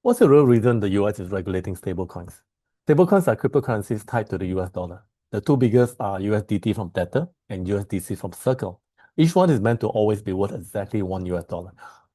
What's the real reason the US is regulating stablecoins? Stablecoins are cryptocurrencies tied to the US dollar. The two biggest are USDT from Tether and USDC from Circle. Each one is meant to always be worth exactly $1.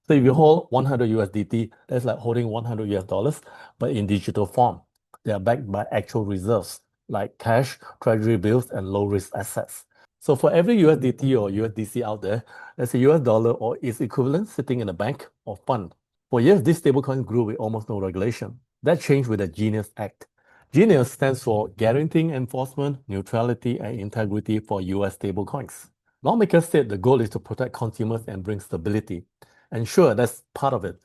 So if you hold 100 USDT, that's like holding 100 US dollars, but in digital form. They are backed by actual reserves like cash, treasury bills, and low-risk assets. So for every USDT or USDC out there, there's a US dollar or its equivalent sitting in a bank or fund. For years, this stablecoin grew with almost no regulation. That changed with the Genius Act. Genius stands for Guaranteeing Enforcement, Neutrality, and Integrity for US Stablecoins. Lawmakers said the goal is to protect consumers and bring stability. And sure, that's part of it.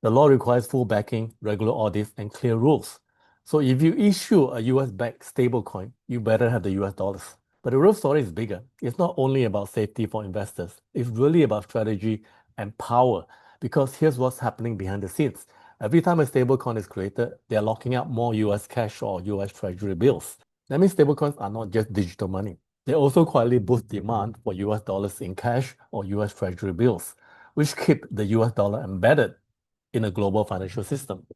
The law requires full backing, regular audits, and clear rules. So if you issue a US-backed stablecoin, you better have the US dollars. But the real story is bigger. It's not only about safety for investors. It's really about strategy and power. Because here's what's happening behind the scenes. Every time a stablecoin is created, they're locking up more US cash or US treasury bills. That means stablecoins are not just digital money. They also quietly boost demand for US dollars in cash or US treasury bills, which keep the US dollar embedded in a global financial system.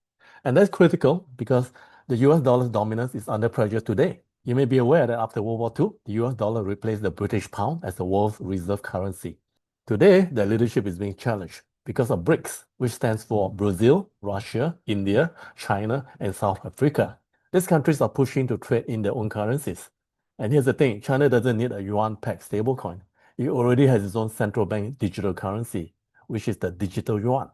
And that's critical because the US dollar's dominance is under pressure today. You may be aware that after World War II, the US dollar replaced the British pound as the world's reserve currency. Today, their leadership is being challenged because of BRICS, which stands for Brazil, Russia, India, China, and South Africa. These countries are pushing to trade in their own currencies. And here's the thing, China doesn't need a yuan-pegged stablecoin. It already has its own central bank digital currency, which is the digital yuan.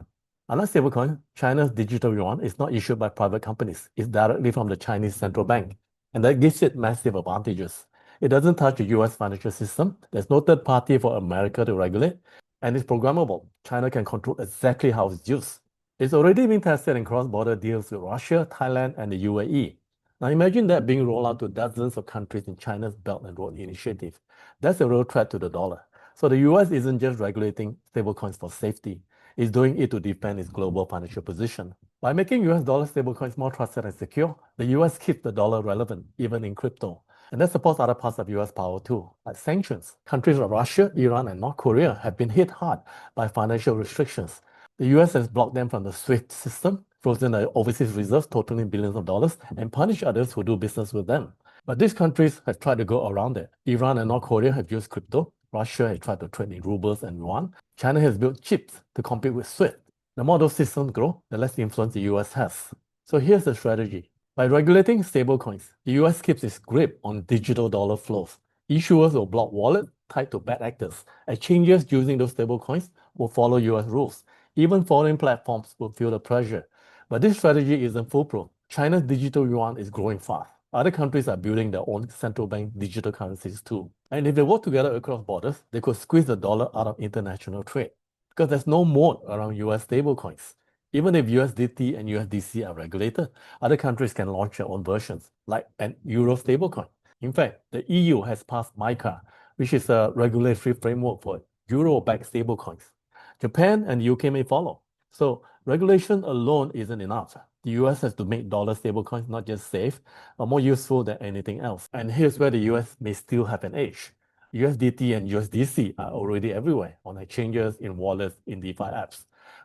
Unlike stablecoin, China's digital yuan is not issued by private companies. It's directly from the Chinese central bank. And that gives it massive advantages. It doesn't touch the US financial system. There's no third party for America to regulate. And it's programmable. China can control exactly how it's used. It's already been tested in cross-border deals with Russia, Thailand, and the UAE. Now imagine that being rolled out to dozens of countries in China's Belt and Road Initiative. That's a real threat to the dollar. So the US isn't just regulating stablecoins for safety. It's doing it to defend its global financial position. By making US dollar stablecoins more trusted and secure, the US keeps the dollar relevant, even in crypto. And that supports other parts of US power too, like sanctions. Countries like Russia, Iran, and North Korea have been hit hard by financial restrictions. The US has blocked them from the SWIFT system, frozen their overseas reserves totaling billions of dollars, and punished others who do business with them. But these countries have tried to go around it. Iran and North Korea have used crypto. Russia has tried to trade in rubles and yuan. China has built chips to compete with SWIFT. The more those systems grow, the less influence the US has. So here's the strategy. By regulating stablecoins, the US keeps its grip on digital dollar flows. Issuers will block wallets tied to bad actors. Exchanges using those stablecoins will follow US rules. Even foreign platforms will feel the pressure. But this strategy isn't foolproof. China's digital yuan is growing fast. Other countries are building their own central bank digital currencies too. And if they work together across borders, they could squeeze the dollar out of international trade. Because there's no moat around US stablecoins. Even if USDT and USDC are regulated, other countries can launch their own versions, like an Euro stablecoin. In fact, the EU has passed MiCA, which is a regulatory framework for Euro-backed stablecoins. Japan and the UK may follow. So regulation alone isn't enough. The US has to make dollar stablecoins not just safe, but more useful than anything else. And here's where the US may still have an edge. USDT and USDC are already everywhere on exchanges, in wallets, in DeFi apps.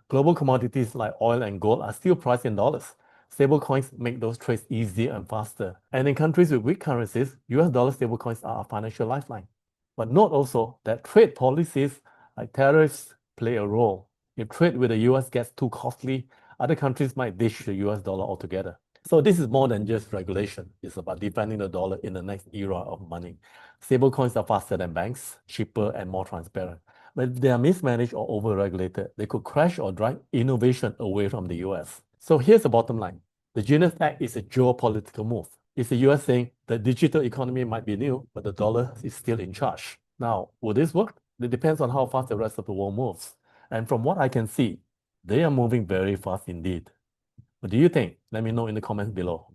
Global commodities like oil and gold are still priced in dollars. Stablecoins make those trades easier and faster. And in countries with weak currencies, US dollar stablecoins are a financial lifeline. But note also that trade policies like tariffs play a role. If trade with the US gets too costly, other countries might ditch the US dollar altogether. So this is more than just regulation. It's about defending the dollar in the next era of money. Stablecoins are faster than banks, cheaper, and more transparent. But if they are mismanaged or overregulated, they could crash or drive innovation away from the US. So here's the bottom line. The Genius Act is a geopolitical move. It's the US saying the digital economy might be new, but the dollar is still in charge. Now, will this work? It depends on how fast the rest of the world moves. And from what I can see, they are moving very fast indeed. What do you think? Let me know in the comments below.